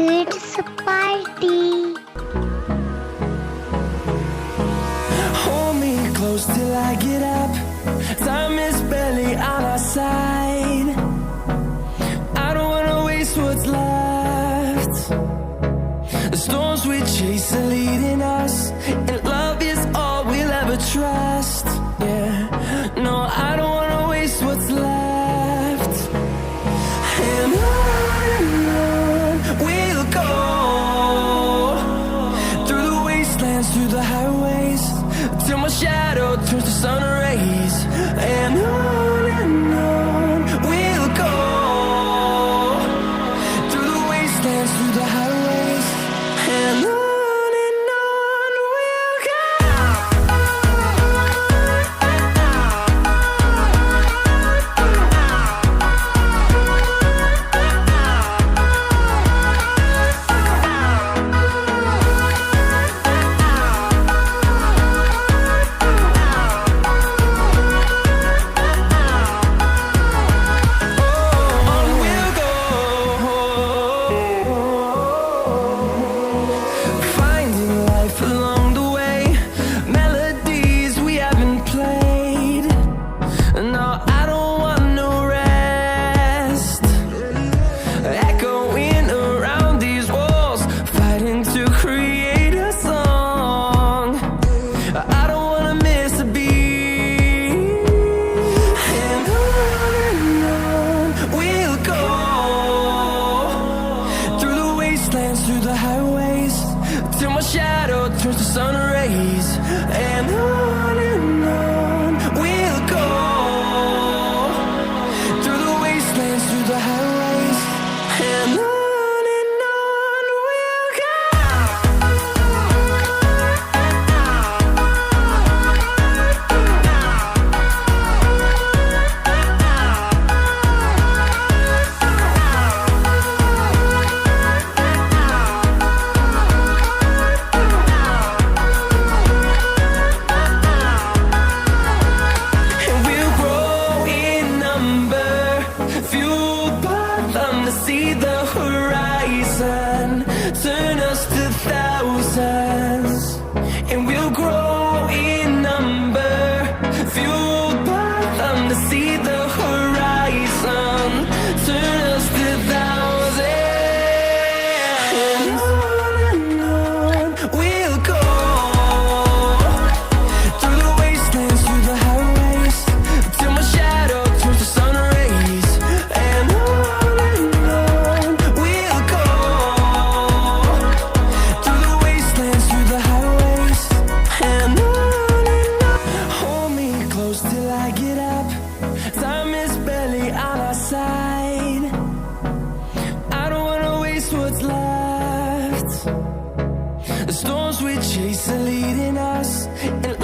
It's a party. Hold me close till I get up. Time is barely on our side. I don't wanna waste what's left. The storms we chase are leading us, and love is all we'll ever trust. Yeah, no, I don't wanna waste what's left. And on we'll go, through the wastelands, through the highways, till my shadow turns to sun rays. And on we'll go, through the wastelands, through the highways, and on we'll go. Through the highways, till my shadow turns to sun rays. And on we'll go, through the wastelands, through the highways, and on we'll go. See the horizon, turn us to thousands, and we'll grow in number, fueled by them to see the horizon, turn us to thousands, and on we'll go, through the wastelands, through the highways, till my shadow turns to sun rays. And till I get up, time is barely on our side. I don't wanna waste what's left. The storms we chase are leading us, and